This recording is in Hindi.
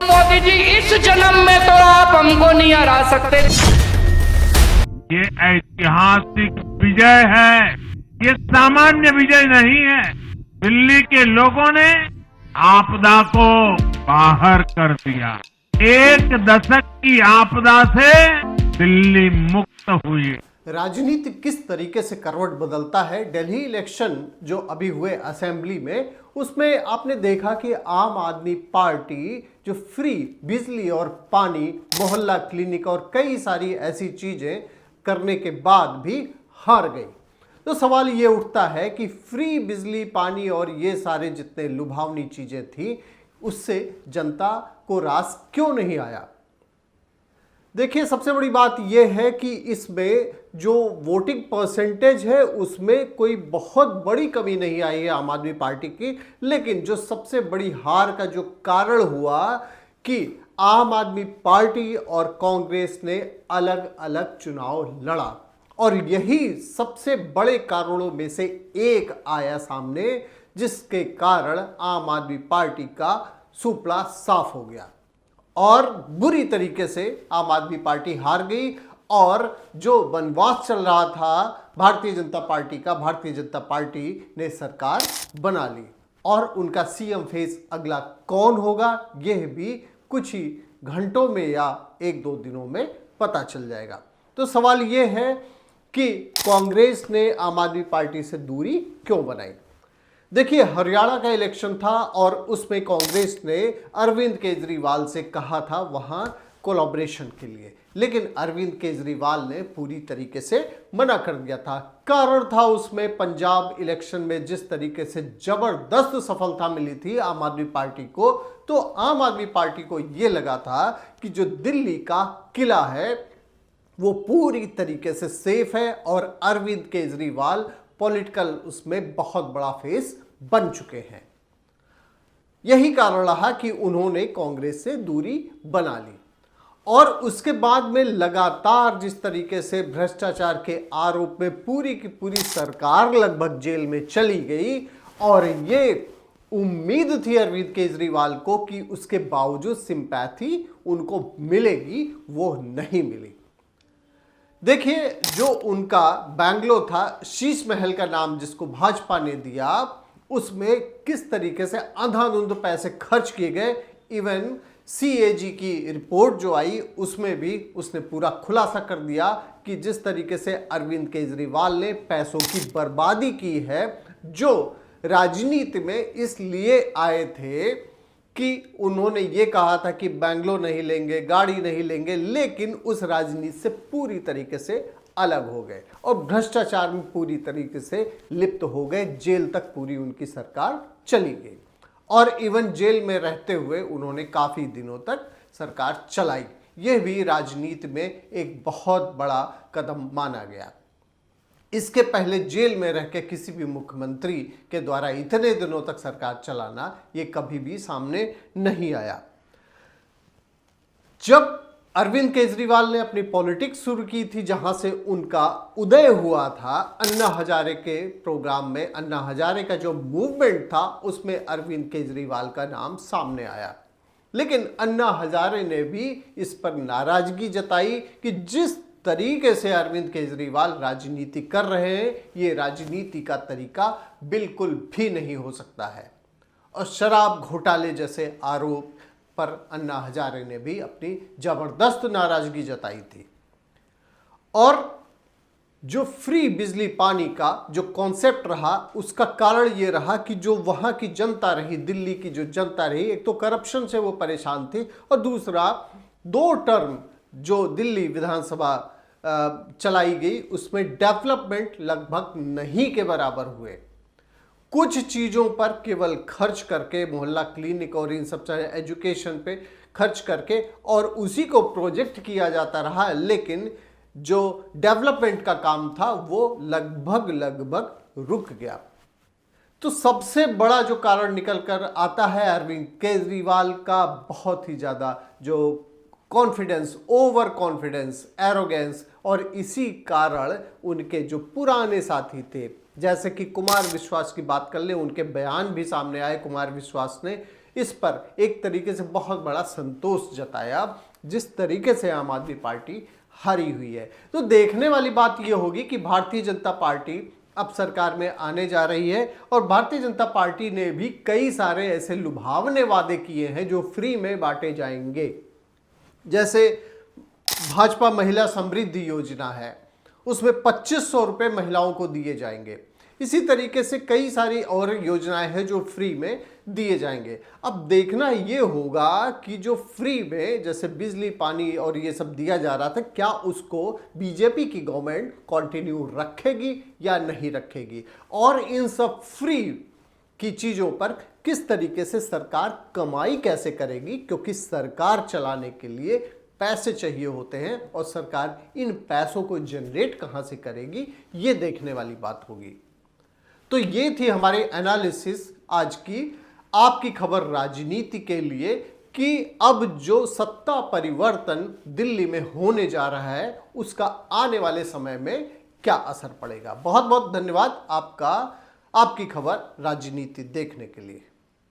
मोदी जी, इस जन्म में तो आप हमको नहीं हरा सकते। ये ऐतिहासिक विजय है, ये सामान्य विजय नहीं है। दिल्ली के लोगों ने आपदा को बाहर कर दिया। एक दशक की आपदा से दिल्ली मुक्त हुई। राजनीति किस तरीके से करवट बदलता है। दिल्ली इलेक्शन जो अभी हुए असेंबली में, उसमें आपने देखा कि आम आदमी पार्टी जो फ्री बिजली और पानी, मोहल्ला क्लिनिक और कई सारी ऐसी चीजें करने के बाद भी हार गई। तो सवाल ये उठता है कि फ्री बिजली, पानी और ये सारे जितने लुभावनी चीजें थी, उससे जनता को रास क्यों नहीं आया। देखिए, सबसे बड़ी बात यह है कि इसमें जो वोटिंग परसेंटेज है उसमें कोई बहुत बड़ी कमी नहीं आई है आम आदमी पार्टी की। लेकिन जो सबसे बड़ी हार का जो कारण हुआ कि आम आदमी पार्टी और कांग्रेस ने अलग अलग चुनाव लड़ा, और यही सबसे बड़े कारणों में से एक आया सामने, जिसके कारण आम आदमी पार्टी का सुपड़ा साफ हो गया और बुरी तरीके से आम आदमी पार्टी हार गई। और जो वनवास चल रहा था भारतीय जनता पार्टी का, भारतीय जनता पार्टी ने सरकार बना ली और उनका सीएम फेस अगला कौन होगा, यह भी कुछ ही घंटों में या एक दो दिनों में पता चल जाएगा। तो सवाल यह है कि कांग्रेस ने आम आदमी पार्टी से दूरी क्यों बनाई। देखिए, हरियाणा का इलेक्शन था और उसमें कांग्रेस ने अरविंद केजरीवाल से कहा था वहां कोलैबोरेशन के लिए, लेकिन अरविंद केजरीवाल ने पूरी तरीके से मना कर दिया था। कारण था उसमें पंजाब इलेक्शन में जिस तरीके से जबरदस्त सफलता मिली थी आम आदमी पार्टी को, तो आम आदमी पार्टी को यह लगा था कि जो दिल्ली का किला है वो पूरी तरीके से सेफ है और अरविंद केजरीवाल पॉलिटिकल उसमें बहुत बड़ा फेस बन चुके हैं। यही कारण रहा कि उन्होंने कांग्रेस से दूरी बना ली। और उसके बाद में लगातार जिस तरीके से भ्रष्टाचार के आरोप में पूरी की पूरी सरकार लगभग जेल में चली गई, और ये उम्मीद थी अरविंद केजरीवाल को कि उसके बावजूद सिंपैथी उनको मिलेगी, वो नहीं मिली। देखिए, जो उनका बैंगलो था, शीश महल का नाम जिसको भाजपा ने दिया, उसमें किस तरीके से अंधाधुंध पैसे खर्च किए गए। इवन सीएजी की रिपोर्ट जो आई उसमें भी उसने पूरा खुलासा कर दिया कि जिस तरीके से अरविंद केजरीवाल ने पैसों की बर्बादी की है, जो राजनीति में इसलिए आए थे कि उन्होंने ये कहा था कि बैंगलो नहीं लेंगे, गाड़ी नहीं लेंगे, लेकिन उस राजनीति से पूरी तरीके से अलग हो गए और भ्रष्टाचार में पूरी तरीके से लिप्त हो गए। जेल तक पूरी उनकी सरकार चली गई और इवन जेल में रहते हुए उन्होंने काफी दिनों तक सरकार चलाई। यह भी राजनीति में एक बहुत बड़ा कदम माना गया। इसके पहले जेल में रह के किसी भी मुख्यमंत्री के द्वारा इतने दिनों तक सरकार चलाना ये कभी भी सामने नहीं आया। जब अरविंद केजरीवाल ने अपनी पॉलिटिक्स शुरू की थी, जहां से उनका उदय हुआ था अन्ना हजारे के प्रोग्राम में, अन्ना हजारे का जो मूवमेंट था उसमें अरविंद केजरीवाल का नाम सामने आया। लेकिन अन्ना हजारे ने भी इस पर नाराजगी जताई कि जिस तरीके से अरविंद केजरीवाल राजनीति कर रहे हैं, ये राजनीति का तरीका बिल्कुल भी नहीं हो सकता है। और शराब घोटाले जैसे आरोप पर अन्ना हजारे ने भी अपनी जबरदस्त नाराजगी जताई थी। और जो फ्री बिजली पानी का जो कॉन्सेप्ट रहा, उसका कारण ये रहा कि जो वहां की जनता रही, दिल्ली की जो जनता रही, एक तो करप्शन से वो परेशान थी और दूसरा 2 टर्म जो दिल्ली विधानसभा चलाई गई उसमें डेवलपमेंट लगभग नहीं के बराबर हुए। कुछ चीज़ों पर केवल खर्च करके, मोहल्ला क्लिनिक और इन सब चाहे एजुकेशन पे खर्च करके, और उसी को प्रोजेक्ट किया जाता रहा, लेकिन जो डेवलपमेंट का काम था वो लगभग रुक गया। तो सबसे बड़ा जो कारण निकल कर आता है अरविंद केजरीवाल का बहुत ही ज़्यादा जो कॉन्फिडेंस, ओवर कॉन्फिडेंस, एरोगेंस, और इसी कारण उनके जो पुराने साथी थे, जैसे कि कुमार विश्वास की बात कर ले, उनके बयान भी सामने आए। कुमार विश्वास ने इस पर एक तरीके से बहुत बड़ा संतोष जताया जिस तरीके से आम आदमी पार्टी हारी हुई है। तो देखने वाली बात यह होगी कि भारतीय जनता पार्टी अब सरकार में आने जा रही है और भारतीय जनता पार्टी ने भी कई सारे ऐसे लुभावने वादे किए हैं जो फ्री में बांटे जाएंगे। जैसे भाजपा महिला समृद्धि योजना है, उसमें 2500 रुपये महिलाओं को दिए जाएंगे। इसी तरीके से कई सारी और योजनाएं हैं जो फ्री में दिए जाएंगे। अब देखना ये होगा कि जो फ्री में जैसे बिजली पानी और ये सब दिया जा रहा था, क्या उसको बीजेपी की गवर्नमेंट कंटिन्यू रखेगी या नहीं रखेगी, और इन सब फ्री की चीज़ों पर किस तरीके से सरकार कमाई कैसे करेगी, क्योंकि सरकार चलाने के लिए पैसे चाहिए होते हैं और सरकार इन पैसों को जनरेट कहां से करेगी, ये देखने वाली बात होगी। तो ये थी हमारी एनालिसिस आज की आपकी खबर राजनीति के लिए कि अब जो सत्ता परिवर्तन दिल्ली में होने जा रहा है उसका आने वाले समय में क्या असर पड़ेगा। बहुत बहुत धन्यवाद आपका आपकी खबर राजनीति देखने के लिए।